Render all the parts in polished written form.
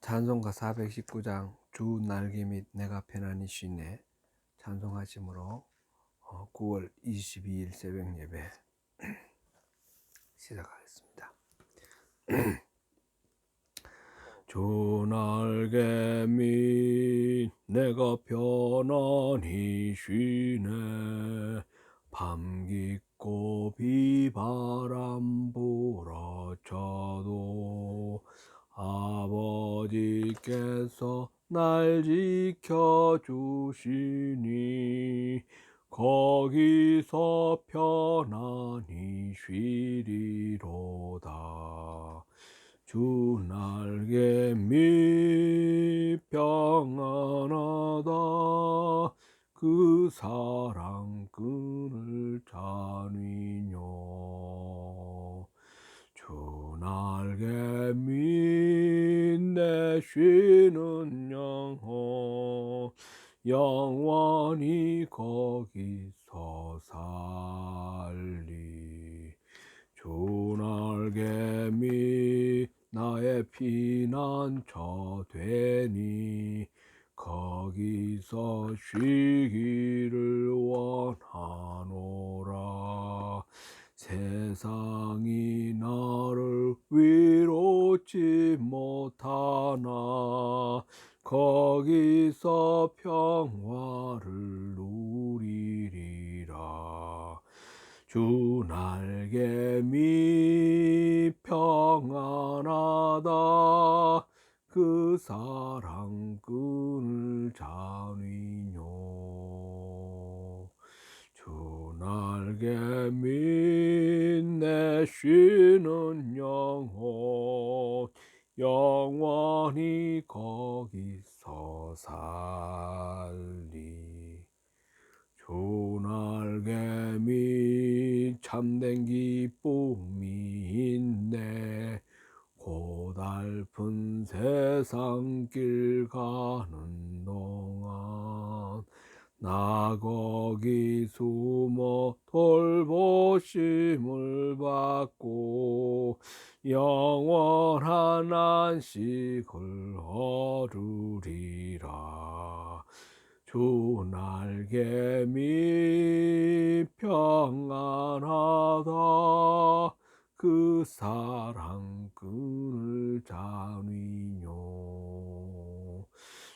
찬송가 419장 주 날개 및 내가 편안히 쉬네 찬송하심으로 9월 22일 새벽 예배 시작하겠습니다. 주 날개 및 내가 편안히 쉬네 밤 깊고 비바람 불어쳐도 아버지께서 날 지켜주시니 거기서 편안히 쉬리로다. 주 날개 밑 평안하다. 그 사랑 끈을 잡으뇨. 주 날개 밑 내 쉬는 영혼 영원히 거기서 살리. 주 날개 밑 나의 피난처 되니 거기서 쉬기를 원하노라. 세상이 나를 위로치 못하나 거기서 평화를 누리리라. 주 날개 밑 평안하다. 그 사랑 끈을 잡으뇨. 주 날개 밑 내 쉬는 영혼 영원히 거기서 살리. 주 날개 밑 참된 기쁨이 있네. 고달픈 세상 길 가는 동안 나 거기 숨어 돌보심을 받고 영원한 안식을 얻으리라. 주 날개 밑 평안하다. 그 사랑 끈을 잡으뇨.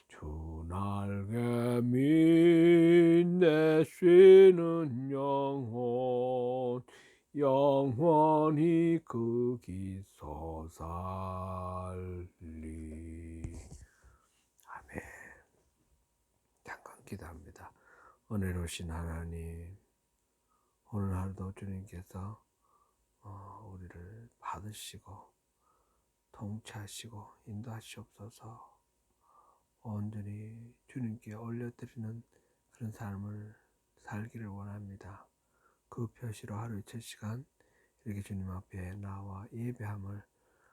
주 날개 밑 내 쉬는 영혼 영원히 거기서 살리. 아멘. 잠깐 기도합니다. 은혜로우신 하나님, 오늘 하루도 주님께서 우리를 받으시고 통치하시고 인도하시옵소서. 온전히 주님께 올려드리는 그런 삶을 살기를 원합니다. 그 표시로 하루의 첫 시간 이렇게 주님 앞에 나와 예배함을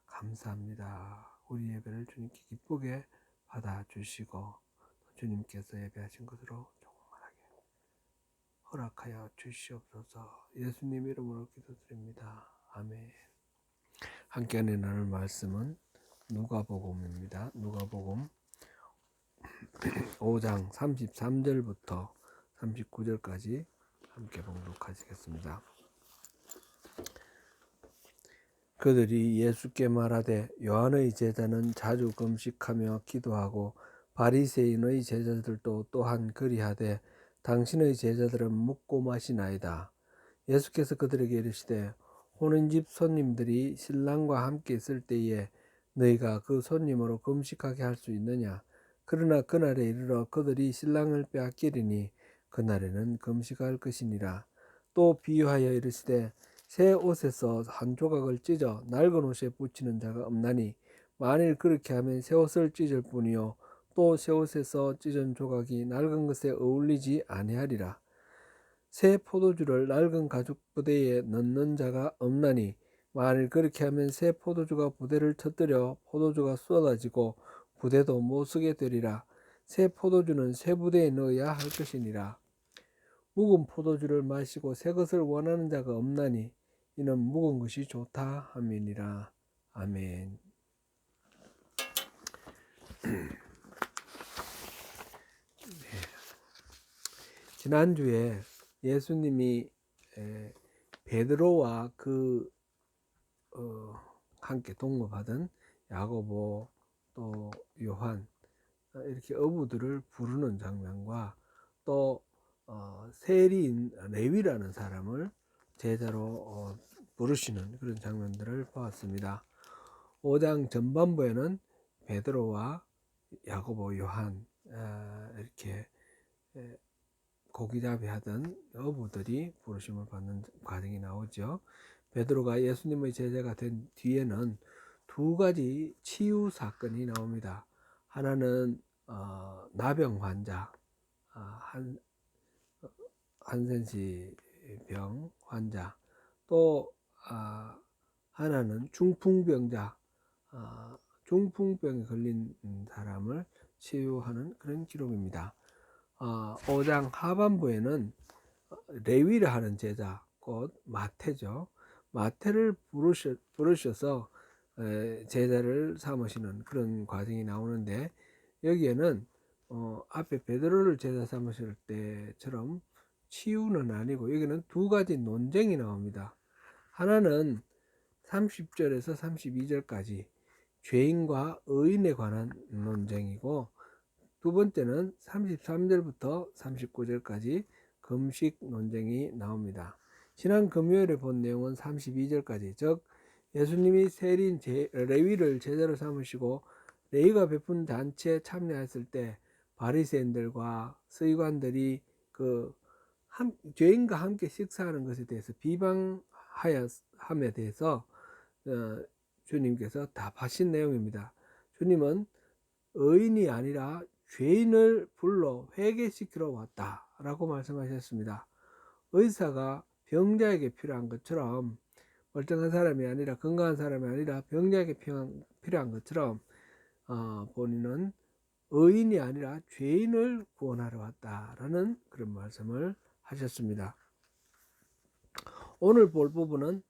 감사합니다. 우리 예배를 주님께 기쁘게 받아주시고 주님께서 예배하신 것으로 충만하게 허락하여 주시옵소서. 예수님 이름으로 기도드립니다. 아멘. 함께 나눌 말씀은 누가복음입니다. 누가복음 5장 33절부터 39절까지 함께 봉독하시겠습니다. 그들이 예수께 말하되 요한의 제자는 자주 금식하며 기도하고 바리새인의 제자들도 또한 그리하되 당신의 제자들은 먹고 마시나이다. 예수께서 그들에게 이르시되 혼인집 손님들이 신랑과 함께 있을 때에 너희가 그 손님으로 금식하게 할 수 있느냐? 그러나 그날에 이르러 그들이 신랑을 빼앗기리니 그날에는 금식할 것이니라. 또 비유하여 이르시되 새 옷에서 한 조각을 찢어 낡은 옷에 붙이는 자가 없나니 만일 그렇게 하면 새 옷을 찢을 뿐이요 또 새 옷에서 찢은 조각이 낡은 것에 어울리지 아니하리라. 새 포도주를 낡은 가죽 부대에 넣는 자가 없나니 만일 그렇게 하면 새 포도주가 부대를 터뜨려 포도주가 쏟아지고 부대도 못 쓰게 되리라. 새 포도주는 새 부대에 넣어야 할 것이니라. 묵은 포도주를 마시고 새 것을 원하는 자가 없나니 이는 묵은 것이 좋다 함이니라. 아멘. 지난주에 예수님이 베드로와 함께 동업하던 야고보 또 요한 이렇게 어부들을 부르는 장면과 또 세리인 레위라는 사람을 제자로 부르시는 그런 장면들을 보았습니다. 5장 전반부에는 베드로와 야고보 요한 이렇게 고기잡이 하던 어부들이 부르심을 받는 과정이 나오죠. 베드로가 예수님의 제자가 된 뒤에는 두 가지 치유 사건이 나옵니다. 하나는 나병 환자, 한센시병 환자, 또 하나는 중풍병자, 중풍병에 걸린 사람을 치유하는 그런 기록입니다. 5장 하반부에는 레위를 하는 제자, 곧 마태죠. 마태를 부르셔서 제자를 삼으시는 그런 과정이 나오는데, 여기에는 앞에 베드로를 제자 삼으실 때처럼 치유는 아니고 여기는 두 가지 논쟁이 나옵니다. 하나는 30절에서 32절까지 죄인과 의인에 관한 논쟁이고, 두 번째는 33절부터 39절까지 금식 논쟁이 나옵니다. 지난 금요일에 본 내용은 32절까지, 즉 예수님이 세리인 레위를 제자로 삼으시고 레위가 베푼 잔치에 참여했을 때 바리새인들과 서기관들이 죄인과 함께 식사하는 것에 대해서 비방함에 대해서 주님께서 답하신 내용입니다. 주님은 의인이 아니라 죄인을 불러 회개시키러 왔다라고 말씀하셨습니다. 의사가 병자에게 필요한 것처럼, 멀쩡한 사람이 아니라, 건강한 사람이 아니라 병자에게 필요한 것처럼 본인은 의인이 아니라 죄인을 구원하러 왔다라는 그런 말씀을 하셨습니다. 오늘 볼 부분은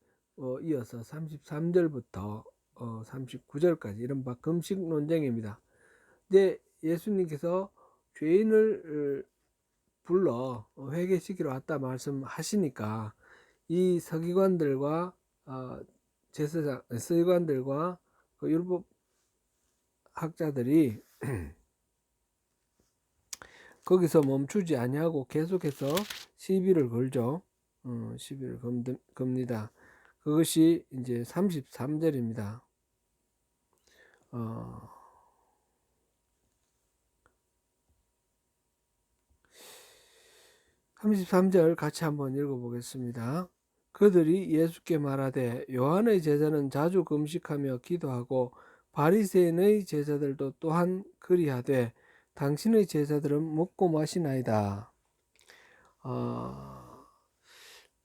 이어서 33절부터 39절까지 이른바 금식 논쟁입니다. 이제 예수님께서 죄인을 불러 회개시키러 왔다 말씀하시니까 이 서기관들과 제사장, 서기관들과 율법 학자들이 거기서 멈추지 아니하고 계속해서 시비를 걸죠. 시비를 겁니다. 그것이 이제 33절입니다. 33절 같이 한번 읽어보겠습니다. 그들이 예수께 말하되 요한의 제자는 자주 금식하며 기도하고 바리새인의 제자들도 또한 그리하되 당신의 제자들은 먹고 마시나이다.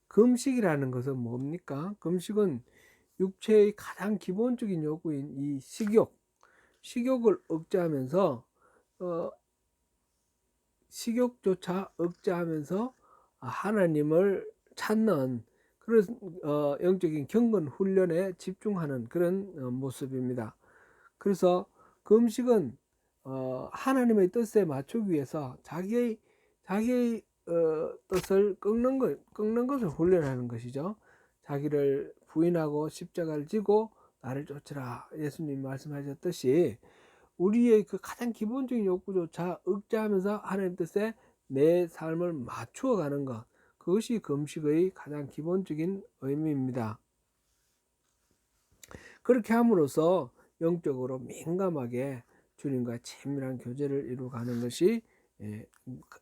금식이라는 것은 뭡니까? 금식은 육체의 가장 기본적인 요구인 이 식욕을 억제하면서 식욕조차 억제하면서 하나님을 찾는 그런 영적인 경건 훈련에 집중하는 그런 모습입니다. 그래서 금식은 하나님의 뜻에 맞추기 위해서 자기의 뜻을 꺾는 것을 훈련하는 것이죠. 자기를 부인하고 십자가를 지고 나를 쫓으라, 예수님 말씀하셨듯이 우리의 그 가장 기본적인 욕구조차 억제하면서 하나님 뜻에 내 삶을 맞추어 가는 것, 그것이 금식의 가장 기본적인 의미입니다. 그렇게 함으로써 영적으로 민감하게 주님과 친밀한 교제를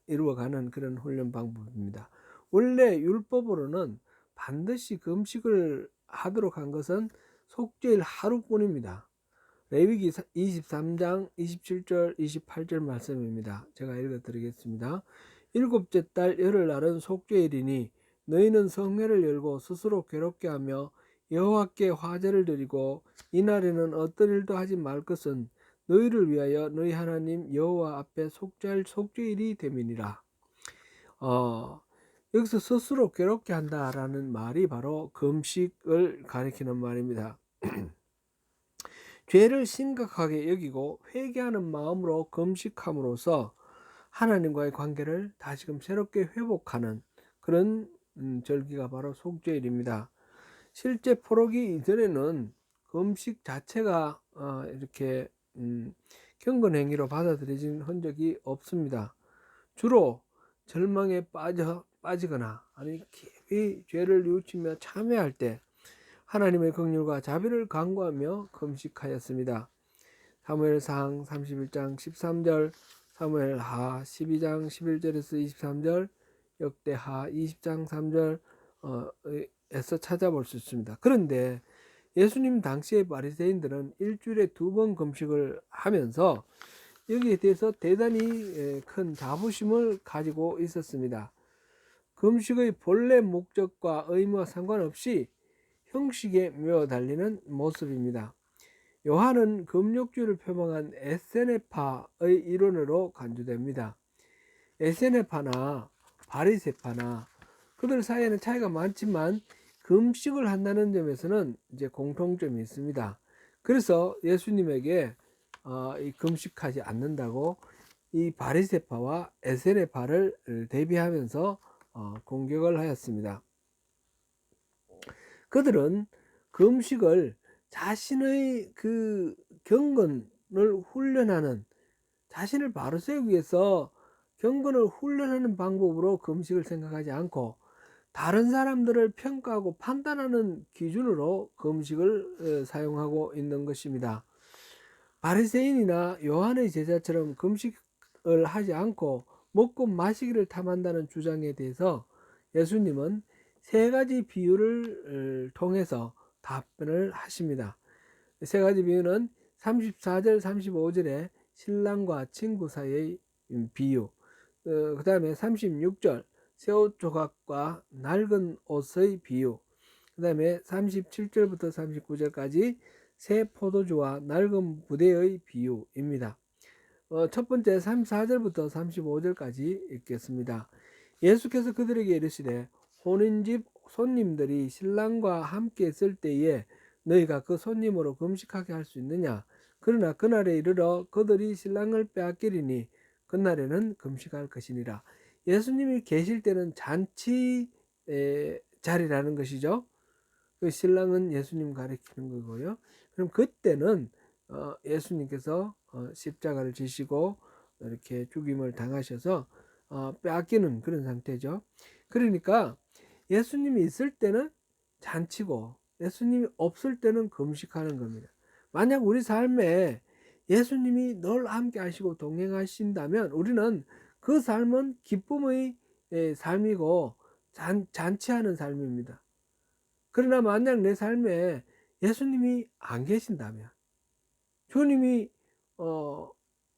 이루어가는 그런 훈련 방법입니다. 원래 율법으로는 반드시 금식을 하도록 한 것은 속죄일 하루뿐입니다. 레위기 23장 27절 28절 말씀입니다. 제가 읽어드리겠습니다. 일곱째 달 열흘날은 속죄일이니 너희는 성회를 열고 스스로 괴롭게 하며 여호와께 화제를 드리고 이날에는 어떤 일도 하지 말 것은 너희를 위하여 너희 하나님 여호와 앞에 속죄할 속죄일이 됨이니라. 여기서 스스로 괴롭게 한다라는 말이 바로 금식을 가리키는 말입니다. 죄를 심각하게 여기고 회개하는 마음으로 금식함으로써 하나님과의 관계를 다시금 새롭게 회복하는 그런 절기가 바로 속죄일입니다. 실제 포로기 이전에는 금식 자체가 이렇게 경건 행위로 받아들여진 흔적이 없습니다. 주로 절망에 빠지거나 아니 깊이 죄를 뉘우치며 참회할 때 하나님의 긍휼과 자비를 간구하며 금식하였습니다. 사무엘상 31장 13절, 사무엘하 12장 11절에서 23절, 역대하 20장 3절에서 찾아볼 수 있습니다. 그런데 예수님 당시의 바리새인들은 일주일에 2번 금식을 하면서 여기에 대해서 대단히 큰 자부심을 가지고 있었습니다. 금식의 본래 목적과 의무와 상관없이 형식에 매어 달리는 모습입니다. 요한은 금욕주의를 표방한 에세네파의 일원으로 간주됩니다. 에세네파나 바리새파나 그들 사이에는 차이가 많지만 금식을 한다는 점에서는 이제 공통점이 있습니다. 그래서 예수님에게 이 금식하지 않는다고 이 바리새파와 에세네파를 대비하면서 공격을 하였습니다. 그들은 금식을 자신의 그 경건을 훈련하는, 자신을 바로 세우기 위해서 경건을 훈련하는 방법으로 금식을 생각하지 않고 다른 사람들을 평가하고 판단하는 기준으로 금식을 사용하고 있는 것입니다. 바리새인이나 요한의 제자처럼 금식을 하지 않고 먹고 마시기를 탐한다는 주장에 대해서 예수님은 3가지 비유를 통해서 답변을 하십니다. 3가지 비유는 34절 35절에 신랑과 친구 사이의 비유, 그 다음에 36절 새옷 조각과 낡은 옷의 비유, 그 다음에 37절부터 39절까지 새 포도주와 낡은 부대의 비유입니다. 첫 번째 34절부터 35절까지 읽겠습니다. 예수께서 그들에게 이르시되 혼인집 손님들이 신랑과 함께 있을 때에 너희가 그 손님으로 금식하게 할 수 있느냐? 그러나 그날에 이르러 그들이 신랑을 빼앗기리니 그날에는 금식할 것이니라. 예수님이 계실 때는 잔치 자리라는 것이죠. 그 신랑은 예수님 가리키는 거고요. 그럼 그때는 예수님께서 십자가를 지시고 이렇게 죽임을 당하셔서 빼앗기는 그런 상태죠. 그러니까 예수님이 있을 때는 잔치고 예수님이 없을 때는 금식하는 겁니다. 만약 우리 삶에 예수님이 늘 함께 하시고 동행하신다면 우리는 그 삶은 기쁨의 삶이고 잔치하는 삶입니다. 그러나 만약 내 삶에 예수님이 안 계신다면, 주님이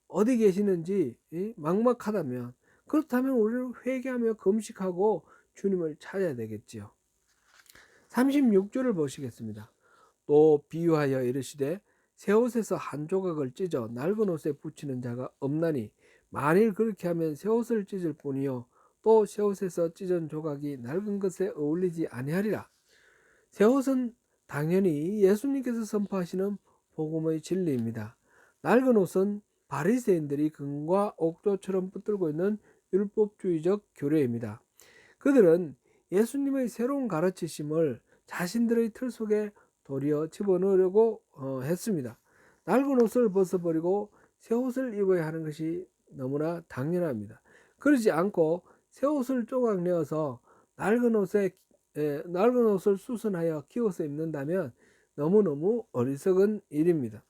어디 계시는지 막막하다면, 그렇다면 우리는 회개하며 금식하고 주님을 찾아야 되겠지요. 36절을 보시겠습니다. 또 비유하여 이르시되 새 옷에서 한 조각을 찢어 낡은 옷에 붙이는 자가 없나니 만일 그렇게 하면 새 옷을 찢을 뿐이요 또 새 옷에서 찢은 조각이 낡은 것에 어울리지 아니하리라. 새 옷은 당연히 예수님께서 선포하시는 복음의 진리입니다. 낡은 옷은 바리새인들이 금과 옥조처럼 붙들고 있는 율법주의적 교례입니다. 그들은 예수님의 새로운 가르치심을 자신들의 틀 속에 도리어 집어넣으려고 했습니다. 낡은 옷을 벗어버리고 새 옷을 입어야 하는 것이 너무나 당연합니다. 그러지 않고 새 옷을 조각 내어서 낡은 옷을 수선하여 끼워서 입는다면 너무너무 어리석은 일입니다.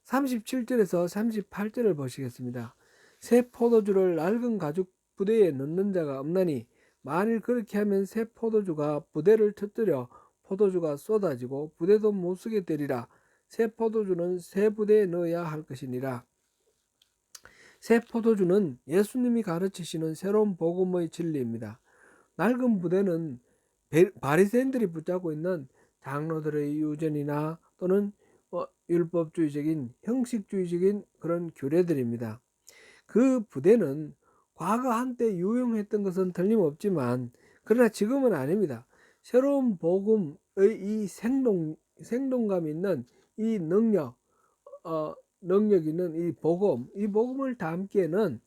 37절에서 38절을 보시겠습니다. 새 포도주를 낡은 가죽 부대에 넣는 자가 없나니 만일 그렇게 하면 새 포도주가 부대를 터뜨려 포도주가 쏟아지고 부대도 못 쓰게 되리라. 새 포도주는 새 부대에 넣어야 할 것이니라. 새 포도주는 예수님이 가르치시는 새로운 복음의 진리입니다. 낡은 부대는 바리새인들이 붙잡고 있는 장로들의 유전이나 또는 율법주의적인 형식주의적인 그런 교례들입니다. 그 부대는 과거 한때 유용했던 것은 틀림없지만 그러나 지금은 아닙니다. 새로운 복음의 이 생동감 있는 이 능력 있는 이 복음을 담기에는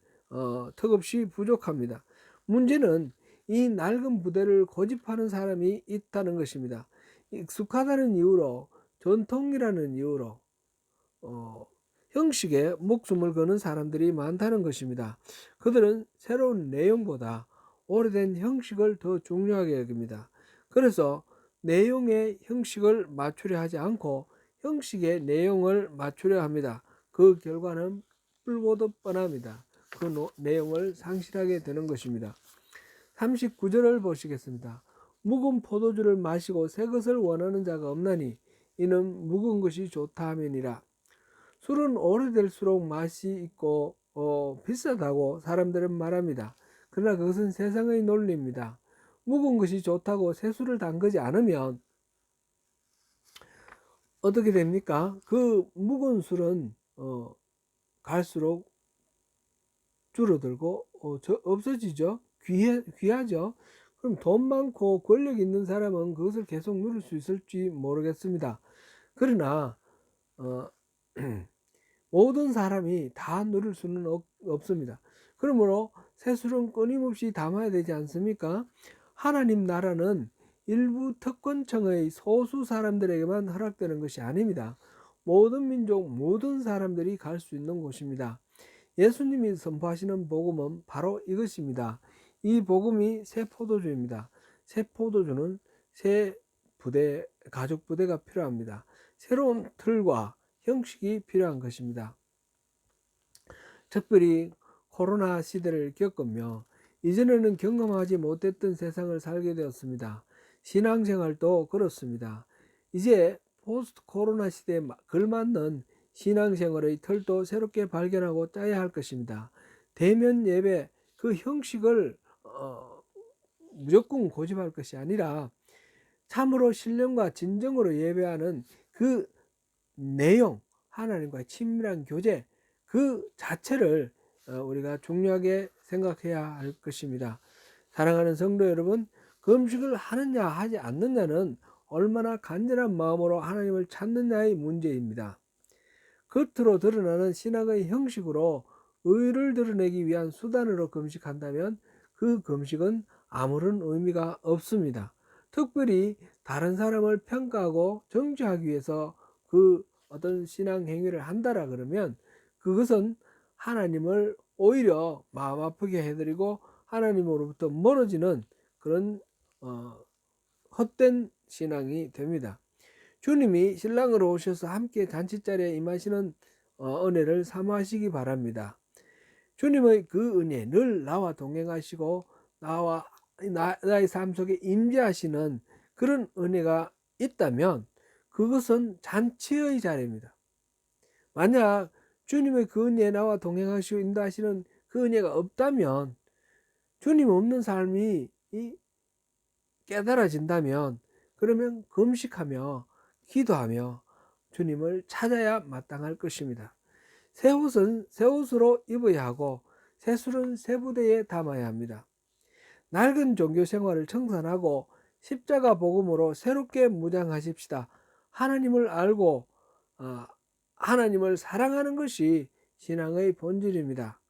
턱없이 부족합니다. 문제는 이 낡은 부대를 고집하는 사람이 있다는 것입니다. 익숙하다는 이유로, 전통이라는 이유로 형식에 목숨을 거는 사람들이 많다는 것입니다. 그들은 새로운 내용보다 오래된 형식을 더 중요하게 여깁니다. 그래서 내용의 형식을 맞추려 하지 않고 형식의 내용을 맞추려 합니다. 그 결과는 불보듯 뻔합니다. 그 내용을 상실하게 되는 것입니다. 39절을 보시겠습니다. 묵은 포도주를 마시고 새 것을 원하는 자가 없나니 이는 묵은 것이 좋다 함이니라. 술은 오래될수록 맛이 있고 비싸다고 사람들은 말합니다. 그러나 그것은 세상의 논리입니다. 묵은 것이 좋다고 새 술을 담그지 않으면 어떻게 됩니까? 그 묵은 술은 갈수록 줄어들고 없어지죠. 귀하죠. 그럼 돈 많고 권력 있는 사람은 그것을 계속 누릴 수 있을지 모르겠습니다. 그러나 모든 사람이 다 누릴 수는 없습니다. 그러므로 새술은 끊임없이 담아야 되지 않습니까? 하나님 나라는 일부 특권층의 소수 사람들에게만 허락되는 것이 아닙니다. 모든 민족, 모든 사람들이 갈 수 있는 곳입니다. 예수님이 선포하시는 복음은 바로 이것입니다. 이 복음이 새 포도주입니다. 새 포도주는 새 부대, 가죽 부대가 필요합니다. 새로운 틀과 형식이 필요한 것입니다. 특별히 코로나 시대를 겪으며 이전에는 경험하지 못했던 세상을 살게 되었습니다. 신앙생활도 그렇습니다. 이제 포스트 코로나 시대에 걸맞는 신앙생활의 틀도 새롭게 발견하고 짜야 할 것입니다. 대면 예배 그 형식을 무조건 고집할 것이 아니라 참으로 신령과 진정으로 예배하는 그 내용, 하나님과의 친밀한 교제 그 자체를 우리가 중요하게 생각해야 할 것입니다. 사랑하는 성도 여러분, 금식을 하느냐 하지 않느냐는 얼마나 간절한 마음으로 하나님을 찾느냐의 문제입니다. 겉으로 드러나는 신앙의 형식으로 의를 드러내기 위한 수단으로 금식한다면 그 금식은 아무런 의미가 없습니다. 특별히 다른 사람을 평가하고 정죄하기 위해서 그 어떤 신앙 행위를 한다라 그러면 그것은 하나님을 오히려 마음 아프게 해드리고 하나님으로부터 멀어지는 그런 헛된 신앙이 됩니다. 주님이 신랑으로 오셔서 함께 잔치자리에 임하시는 은혜를 사모하시기 바랍니다. 주님의 그 은혜 늘 나와 동행하시고 나의 삶 속에 임재하시는 그런 은혜가 있다면 그것은 잔치의 자리입니다. 만약 주님의 그 은혜에 나와 동행하시고 인도하시는 그 은혜가 없다면 주님 없는 삶이 깨달아진다면 그러면 금식하며 기도하며 주님을 찾아야 마땅할 것입니다. 새 옷은 새 옷으로 입어야 하고 새 술은 새 부대에 담아야 합니다. 낡은 종교 생활을 청산하고 십자가 복음으로 새롭게 무장하십시다. 하나님을 알고 하나님을 사랑하는 것이 신앙의 본질입니다.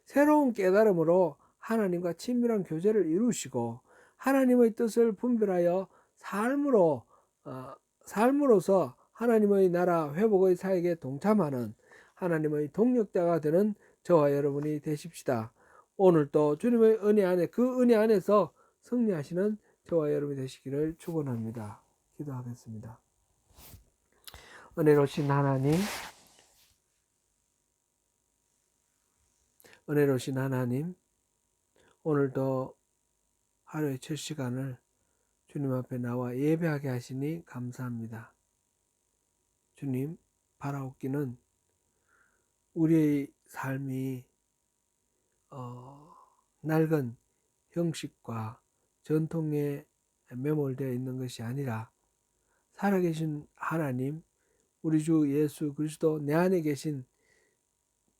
새로운 깨달음으로 하나님과 친밀한 교제를 이루시고 하나님의 뜻을 분별하여 삶으로서 하나님의 나라 회복의 사역에 동참하는 하나님의 동력자가 되는 저와 여러분이 되십시다. 오늘도 주님의 은혜 안에 그 은혜 안에서 승리하시는 저와 여러분이 되시기를 축원합니다. 기도하겠습니다. 은혜로우신 하나님, 오늘도 하루의 첫 시간을 주님 앞에 나와 예배하게 하시니 감사합니다. 주님, 바라옵기는 우리의 삶이 낡은 형식과 전통에 매몰되어 있는 것이 아니라 살아계신 하나님, 우리 주 예수 그리스도 내 안에 계신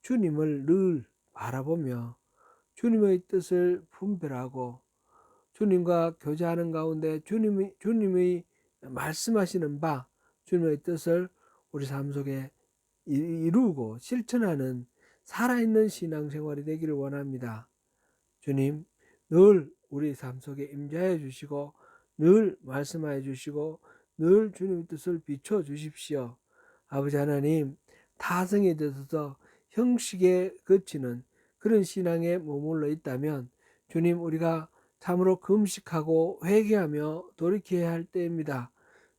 주님을 늘 바라보며 주님의 뜻을 분별하고 주님과 교제하는 가운데 주님의 말씀하시는 바 주님의 뜻을 우리 삶 속에 이루고 실천하는 살아있는 신앙생활이 되기를 원합니다. 주님, 늘 우리 삶 속에 임재하여 주시고 늘 말씀하여 주시고 늘 주님의 뜻을 비춰 주십시오. 아버지 하나님, 타성에 젖어서 형식에 그치는 그런 신앙에 머물러 있다면 주님, 우리가 참으로 금식하고 회개하며 돌이켜야 할 때입니다.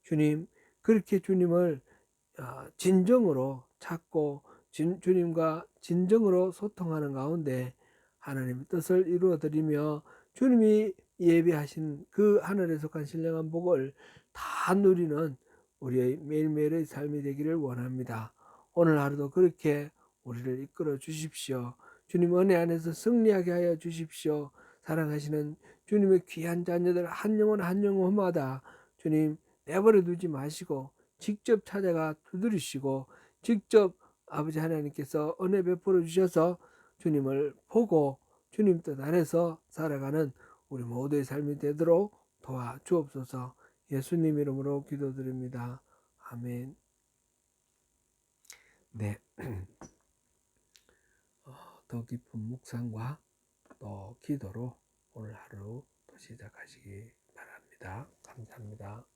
주님, 그렇게 주님을 진정으로 찾고 주님과 진정으로 소통하는 가운데 하나님의 뜻을 이루어드리며 주님이 예비하신 그 하늘에 속한 신령한 복을 다 누리는 우리의 매일매일의 삶이 되기를 원합니다. 오늘 하루도 그렇게 우리를 이끌어 주십시오. 주님 은혜 안에서 승리하게 하여 주십시오. 사랑하시는 주님의 귀한 자녀들 한 영혼 한 영혼마다 주님 내버려 두지 마시고 직접 찾아가 두드리시고 직접 아버지 하나님께서 은혜 베풀어 주셔서 주님을 보고 주님 뜻 안에서 살아가는 우리 모두의 삶이 되도록 도와주옵소서. 예수님 이름으로 기도드립니다. 아멘. 네. 더 깊은 묵상과 또 기도로 오늘 하루 또 시작하시기 바랍니다. 감사합니다.